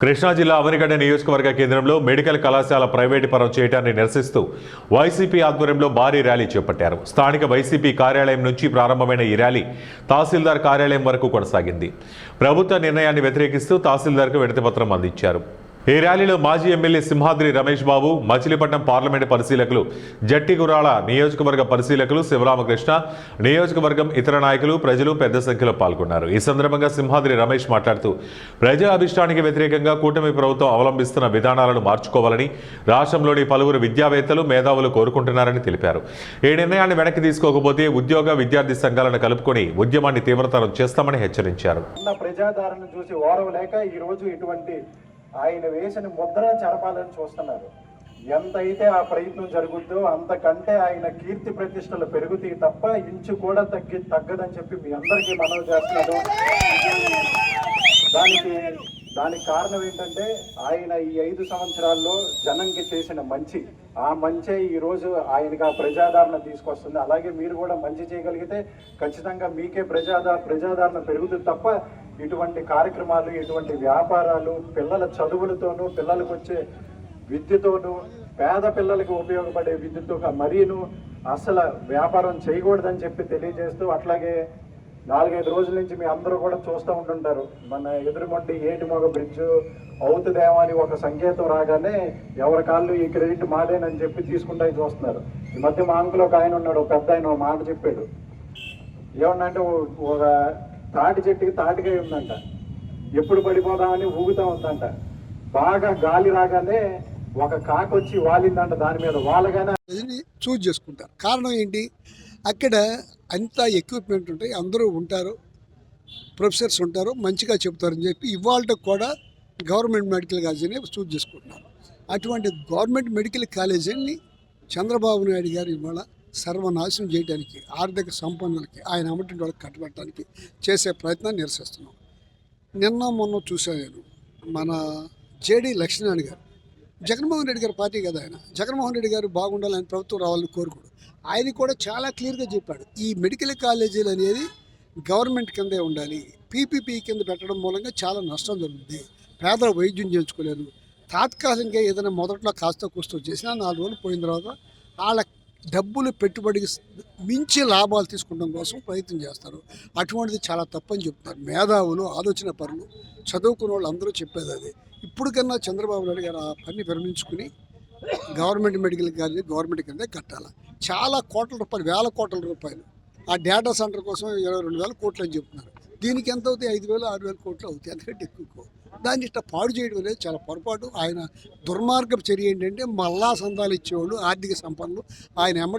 కృష్ణా జిల్లా అవనిగడ్డ నియోజకవర్గ కేంద్రంలో మెడికల్ కళాశాల ప్రైవేటీకరణ చేయడాన్ని నిరసిస్తూ వైసీపీ ఆధ్వర్యంలో భారీ ర్యాలీ చేపట్టారు. స్థానిక వైసీపీ కార్యాలయం నుంచి ప్రారంభమైన ఈ ర్యాలీ తహసీల్దార్ కార్యాలయం వరకు కొనసాగింది. ప్రభుత్వ నిర్ణయాన్ని వ్యతిరేకిస్తూ తహసీల్దార్కు వినతిపత్రం అందించారు. ఈ ర్యాలీలో మాజీ ఎమ్మెల్యే సింహాద్రి రమేష్ బాబు, మచిలీపట్నం పార్లమెంటు పరిశీలకులు జట్టిగురాల నియోజకవర్గ పరిశీలకులు శివరామకృష్ణ, నియోజకవర్గం ఇతర నాయకులు, ప్రజలు పెద్ద సంఖ్యలో పాల్గొన్నారు. ఈ సందర్భంగా సింహాద్రి రమేష్ మాట్లాడుతూ ప్రజా అభిష్టానికి వ్యతిరేకంగా కూటమి ప్రభుత్వం అవలంబిస్తున్న విధానాలను మార్చుకోవాలని రాష్ట్రంలోని పలువురు విద్యావేత్తలు, మేధావులు కోరుకుంటున్నారని తెలిపారు. ఈ నిర్ణయాన్ని వెనక్కి తీసుకోకపోతే ఉద్యోగ, విద్యార్థి సంఘాలను కలుపుకొని ఉద్యమాన్ని తీవ్రతరం చేస్తామని హెచ్చరించారు. ఆయన వేసిన ముద్ర చెరపాలని చూస్తున్నారు. ఎంతైతే ఆ ప్రయత్నం జరుగుద్దో అంతకంటే ఆయన కీర్తి ప్రతిష్టలు పెరుగుతాయి తప్ప ఇంచు కూడా తగ్గదని చెప్పి మీ అందరికీ మనవి చేస్తున్నారు. దానికి కారణం ఏంటంటే ఆయన ఈ 5 సంవత్సరాల్లో జనంకి చేసిన మంచి, ఆ మంచే ఈరోజు ఆయనకి ఆ ప్రజాదరణ తీసుకొస్తుంది. అలాగే మీరు కూడా మంచి చేయగలిగితే ఖచ్చితంగా మీకే ప్రజాదరణ పెరుగుతుంది తప్ప ఇటువంటి కార్యక్రమాలు, ఇటువంటి వ్యాపారాలు పిల్లల చదువులతోనూ, పిల్లలకు వచ్చే విద్యతోనూ, పేద పిల్లలకు ఉపయోగపడే విద్యతో మరీను అసలు వ్యాపారం చేయకూడదని చెప్పి తెలియజేస్తూ, అట్లాగే 4-5 రోజుల నుంచి మీ అందరూ కూడా చూస్తూ ఉంటుంటారు. మన ఎదురుమొండి ఏటిమొగ బ్రిడ్జ్ అవుతుందేమో అని ఒక సంకేతం రాగానే ఎవరి కాళ్ళు ఈ క్రెడిట్ మాదేనని చెప్పి తీసుకుంటా చూస్తున్నారు. ఈ మధ్య మా అంకులు ఒక ఆయన ఉన్నాడు, ఒక పెద్ద ఆయన మాట చెప్పాడు. ఏమన్నంటే ఒక తాటి చెట్టుకి తాటికాయ ఉందంట, ఎప్పుడు పడిపోదామని ఊగుతా ఉందంట. బాగా గాలి రాగానే ఒక కాకొచ్చి వాలిందంట, దాని మీద వాళ్ళగానే చూజ్ చేసుకుంటారు. కారణం ఏంటి? అక్కడ అంత ఎక్విప్మెంట్ ఉంటాయి, అందరూ ఉంటారు, ప్రొఫెసర్స్ ఉంటారు, మంచిగా చెప్తారని చెప్పి ఇవాళ కూడా గవర్నమెంట్ మెడికల్ కాలేజీని చూజ్ చేసుకుంటున్నారు. అటువంటి గవర్నమెంట్ మెడికల్ కాలేజీని చంద్రబాబు నాయుడు గారు ఇవాళ సర్వనాశనం చేయడానికి, ఆర్థిక సంపన్నులకి, ఆయన అమ్మటి వాళ్ళకి కట్టబెట్టడానికి చేసే ప్రయత్నాన్ని నిరసిస్తున్నాం. నిన్న మొన్న చూశాను నేను, మన జేడీ లక్ష్మీనారాయణ గారు, జగన్మోహన్ రెడ్డి గారి పార్టీ కదా ఆయన, జగన్మోహన్ రెడ్డి గారు బాగుండాలని ప్రభుత్వం రావాలని కోరుకోడు. ఆయన కూడా చాలా క్లియర్గా చెప్పాడు, ఈ మెడికల్ కాలేజీలు అనేది గవర్నమెంట్ కిందే ఉండాలి. పీపీపీ కింద పెట్టడం మూలంగా చాలా నష్టం జరుగుతుంది. పేదలు వైద్యం చేయించుకోలేరు. తాత్కాలికంగా ఏదైనా మొదట్లో కాస్త కూస్తో చేసినా 4 రోజులు పోయిన తర్వాత వాళ్ళ డబ్బులు పెట్టుబడికి మించి లాభాలు తీసుకోవడం కోసం ప్రయత్నం చేస్తారు. అటువంటిది చాలా తప్పని చెప్తున్నారు మేధావులు, ఆలోచన పరులు, చదువుకున్న వాళ్ళు అందరూ చెప్పేది అది. ఇప్పుడు కన్నా చంద్రబాబు నాయుడు గారు ఆ పని విరమించుకుని గవర్నమెంట్ మెడికల్ కాలేజీ గవర్నమెంట్ కిందే కట్టాలి. చాలా కోట్ల రూపాయలు, వేల కోట్ల రూపాయలు ఆ డేటా సెంటర్ కోసం 22,000 కోట్లు అని చెప్తున్నారు. దీనికి ఎంత అవుతాయి? 5,000-6,000 కోట్లు అవుతాయి, ఎందుకంటే ఎక్కువ. దాన్ని ఇట్లా పాడు చేయడం అనేది చాలా పొరపాటు. ఆయన దుర్మార్గపు చర్య ఏంటంటే మళ్ళా సందాలు ఇచ్చేవాళ్ళు, ఆర్థిక సంపన్నులు ఆయన ఎమ్మటి